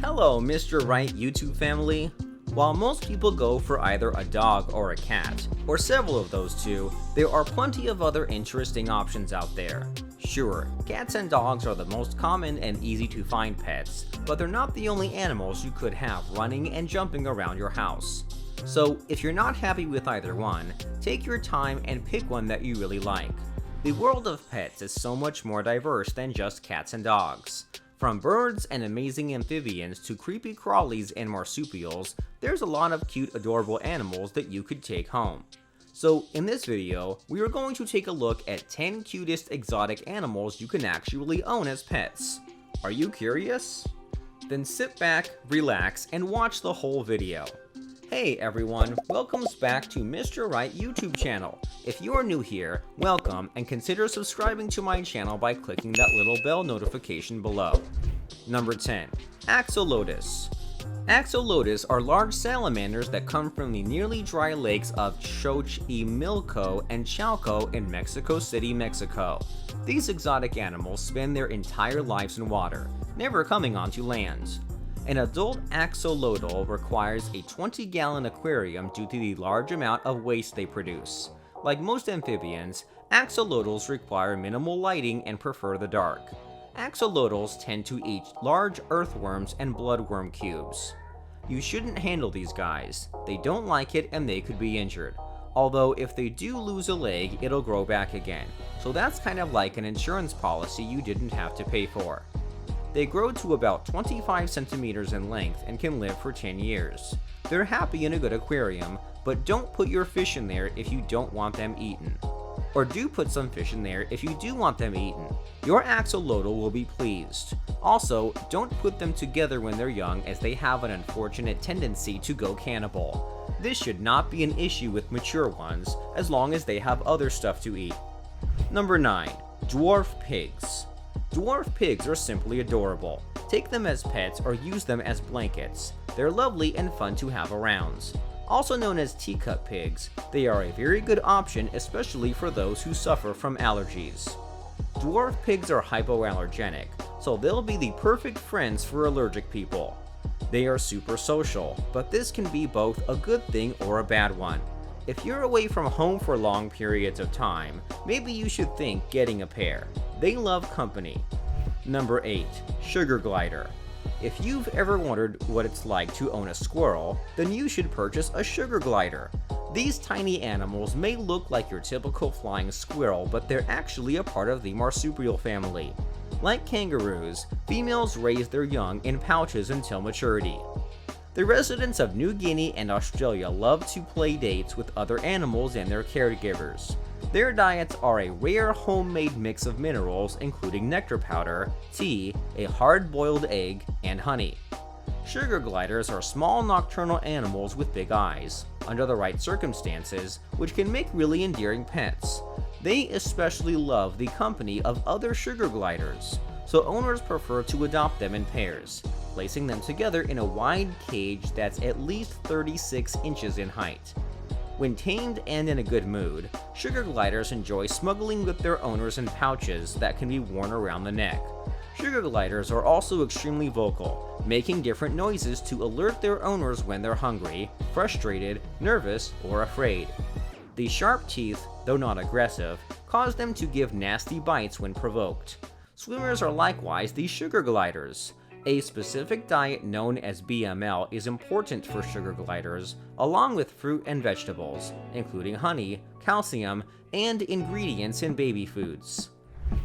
Hello, Mr. Right YouTube family. While most people go for either a dog or a cat, or several of those two, there are plenty of other interesting options out there. Sure, cats and dogs are the most common and easy to find pets, but they're not the only animals you could have running and jumping around your house. So if you're not happy with either one, take your time and pick one that you really like. The world of pets is so much more diverse than just cats and dogs. From birds and amazing amphibians to creepy crawlies and marsupials, there's a lot of cute, adorable animals that you could take home. So in this video, we are going to take a look at 10 cutest exotic animals you can actually own as pets. Are you curious? Then sit back, relax, and watch the whole video. Hey everyone, welcome back to Mr. Right YouTube channel. If you are new here, welcome and consider subscribing to my channel by clicking that little bell notification below. Number 10. Axolotls. Axolotls are large salamanders that come from the nearly dry lakes of Xochimilco and Chalco in Mexico City, Mexico. These exotic animals spend their entire lives in water, never coming onto land. An adult axolotl requires a 20-gallon aquarium due to the large amount of waste they produce. Like most amphibians, axolotls require minimal lighting and prefer the dark. Axolotls tend to eat large earthworms and bloodworm cubes. You shouldn't handle these guys. They don't like it and they could be injured. Although if they do lose a leg, it'll grow back again. So that's kind of like an insurance policy you didn't have to pay for. They grow to about 25 centimeters in length and can live for 10 years. They're happy in a good aquarium, but don't put your fish in there if you don't want them eaten. Or do put some fish in there if you do want them eaten. Your axolotl will be pleased. Also, don't put them together when they're young as they have an unfortunate tendency to go cannibal. This should not be an issue with mature ones, as long as they have other stuff to eat. Number 9. Dwarf pigs. Dwarf pigs are simply adorable. Take them as pets or use them as blankets. They're lovely and fun to have around. Also known as teacup pigs, they are a very good option, especially for those who suffer from allergies. Dwarf pigs are hypoallergenic, so they'll be the perfect friends for allergic people. They are super social, but this can be both a good thing or a bad one. If you're away from home for long periods of time, maybe you should think getting a pair. They love company. Number 8. Sugar glider. If you've ever wondered what it's like to own a squirrel, then you should purchase a sugar glider. These tiny animals may look like your typical flying squirrel, but they're actually a part of the marsupial family. Like kangaroos, females raise their young in pouches until maturity. The residents of New Guinea and Australia love to play dates with other animals and their caregivers. Their diets are a rare homemade mix of minerals including nectar powder, tea, a hard-boiled egg, and honey. Sugar gliders are small nocturnal animals with big eyes, under the right circumstances, which can make really endearing pets. They especially love the company of other sugar gliders, so owners prefer to adopt them in pairs, placing them together in a wide cage that's at least 36 inches in height. When tamed and in a good mood, sugar gliders enjoy smuggling with their owners in pouches that can be worn around the neck. Sugar gliders are also extremely vocal, making different noises to alert their owners when they're hungry, frustrated, nervous, or afraid. The sharp teeth, though not aggressive, cause them to give nasty bites when provoked. Swimmers are likewise these sugar gliders. A specific diet known as BML is important for sugar gliders, along with fruit and vegetables, including honey, calcium, and ingredients in baby foods.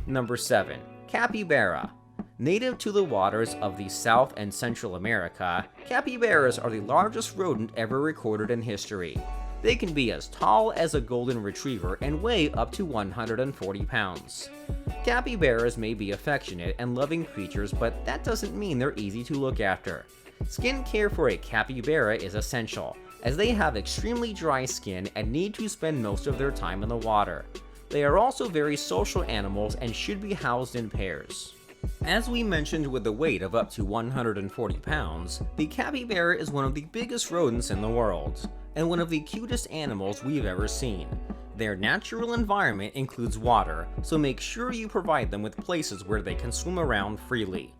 Number 7. Capybara. Native to the waters of the South and Central America, capybaras are the largest rodent ever recorded in history. They can be as tall as a golden retriever and weigh up to 140 pounds. Capybaras may be affectionate and loving creatures, but that doesn't mean they're easy to look after. Skin care for a capybara is essential, as they have extremely dry skin and need to spend most of their time in the water. They are also very social animals and should be housed in pairs. As we mentioned, with a weight of up to 140 pounds, the capybara is one of the biggest rodents in the world, and one of the cutest animals we've ever seen. Their natural environment includes water, so make sure you provide them with places where they can swim around freely.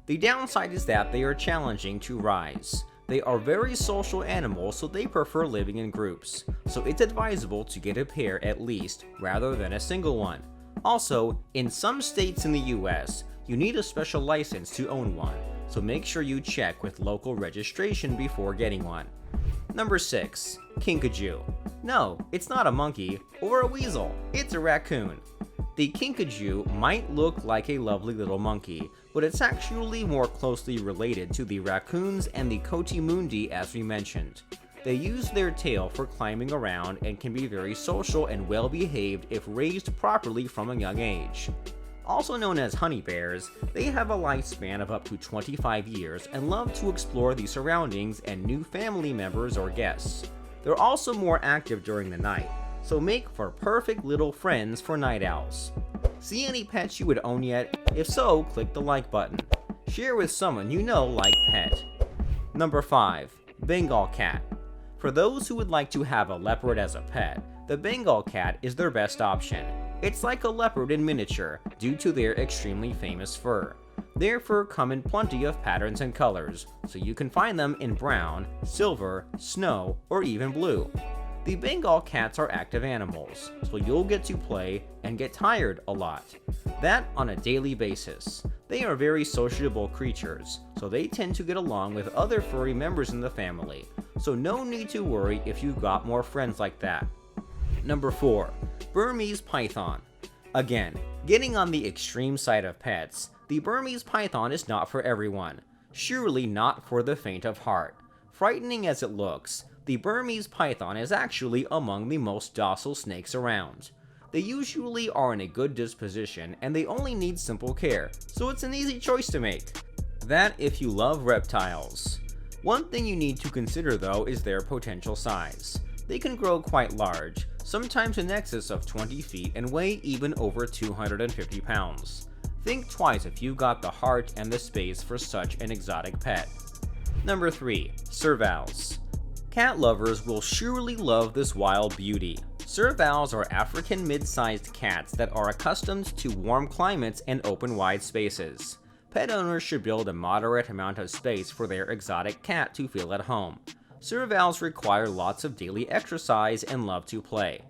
The downside is that they are challenging to rise. They are very social animals, so they prefer living in groups, so it's advisable to get a pair at least, rather than a single one. Also, in some states in the US, you need a special license to own one, so make sure you check with local registration before getting one. Number 6. Kinkajou. No, it's not a monkey or a weasel, it's a raccoon. The kinkajou might look like a lovely little monkey, but it's actually more closely related to the raccoons and the coatimundi as we mentioned. They use their tail for climbing around and can be very social and well behaved if raised properly from a young age. Also known as honey bears, they have a lifespan of up to 25 years and love to explore the surroundings and new family members or guests. They're also more active during the night, so make for perfect little friends for night owls. See any pets you would own yet? If so, click the like button. Share with someone you know like pet. Number 5. Bengal cat. For those who would like to have a leopard as a pet, the Bengal cat is their best option. It's like a leopard in miniature due to their extremely famous fur. Their fur come in plenty of patterns and colors, so you can find them in brown, silver, snow, or even blue. The Bengal cats are active animals, so you'll get to play and get tired a lot. That on a daily basis. They are very sociable creatures, so they tend to get along with other furry members in the family, so no need to worry if you've got more friends like that. Number 4. Burmese python. Again, getting on the extreme side of pets, the Burmese python is not for everyone. Surely not for the faint of heart. Frightening as it looks, the Burmese python is actually among the most docile snakes around. They usually are in a good disposition and they only need simple care, so it's an easy choice to make. That if you love reptiles. One thing you need to consider though is their potential size. They can grow quite large, sometimes in excess of 20 feet and weigh even over 250 pounds. Think twice if you've got the heart and the space for such an exotic pet. Number 3. Servals. Cat lovers will surely love this wild beauty. Servals are African mid-sized cats that are accustomed to warm climates and open wide spaces. Pet owners should build a moderate amount of space for their exotic cat to feel at home. Servals require lots of daily exercise and love to play.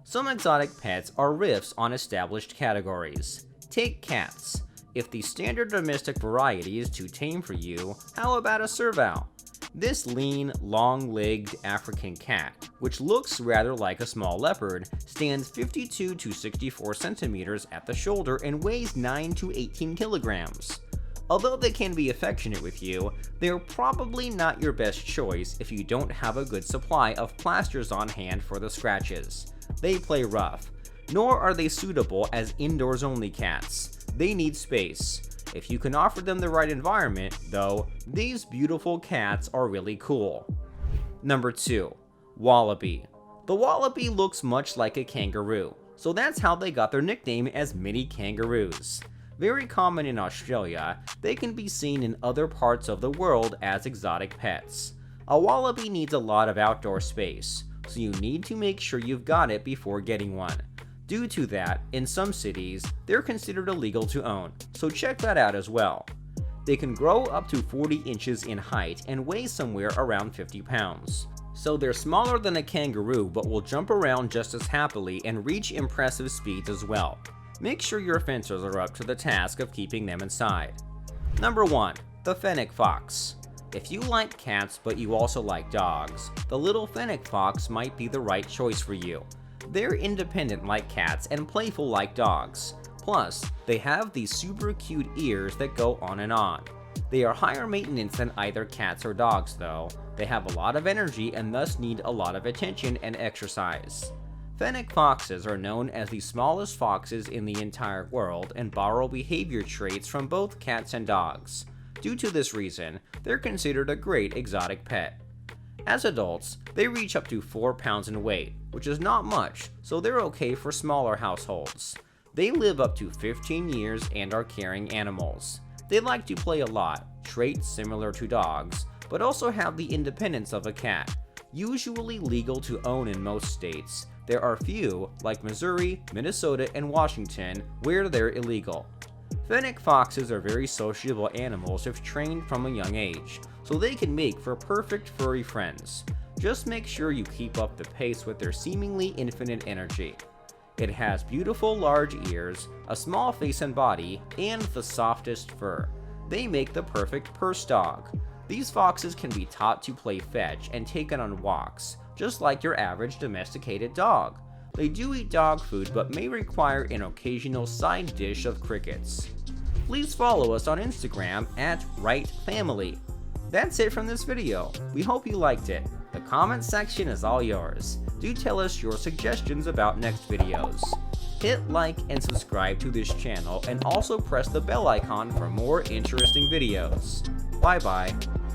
Some exotic pets are riffs on established categories. Take cats. If the standard domestic variety is too tame for you, how about a serval? This lean, long-legged African cat, which looks rather like a small leopard, stands 52 to 64 centimeters at the shoulder and weighs 9 to 18 kilograms. Although they can be affectionate with you, they're probably not your best choice if you don't have a good supply of plasters on hand for the scratches. They play rough, nor are they suitable as indoors-only cats. They need space. If you can offer them the right environment, though, these beautiful cats are really cool. Number 2. Wallaby. The wallaby looks much like a kangaroo, so that's how they got their nickname as mini kangaroos. Very common in Australia, they can be seen in other parts of the world as exotic pets. A wallaby needs a lot of outdoor space, so you need to make sure you've got it before getting one. Due to that, in some cities, they're considered illegal to own, so check that out as well. They can grow up to 40 inches in height and weigh somewhere around 50 pounds. So they're smaller than a kangaroo but will jump around just as happily and reach impressive speeds as well. Make sure your fencers are up to the task of keeping them inside. Number 1. The Fennec Fox. If you like cats but you also like dogs, the little Fennec Fox might be the right choice for you. They're independent like cats and playful like dogs. Plus, they have these super cute ears that go on and on. They are higher maintenance than either cats or dogs though. They have a lot of energy and thus need a lot of attention and exercise. Fennec foxes are known as the smallest foxes in the entire world and borrow behavior traits from both cats and dogs. Due to this reason, they're considered a great exotic pet. As adults, they reach up to 4 pounds in weight, which is not much, so they're okay for smaller households. They live up to 15 years and are caring animals. They like to play a lot, traits similar to dogs, but also have the independence of a cat. Usually legal to own in most states, there are few, like Missouri, Minnesota, and Washington, where they're illegal. Fennec foxes are very sociable animals if trained from a young age, so they can make for perfect furry friends. Just make sure you keep up the pace with their seemingly infinite energy. It has beautiful large ears, a small face and body, and the softest fur. They make the perfect purse dog. These foxes can be taught to play fetch and taken on walks, just like your average domesticated dog. They do eat dog food but may require an occasional side dish of crickets. Please follow us on Instagram at WrightFamily. That's it from this video. We hope you liked it. The comment section is all yours. Do tell us your suggestions about next videos. Hit like and subscribe to this channel, and also press the bell icon for more interesting videos. Bye bye.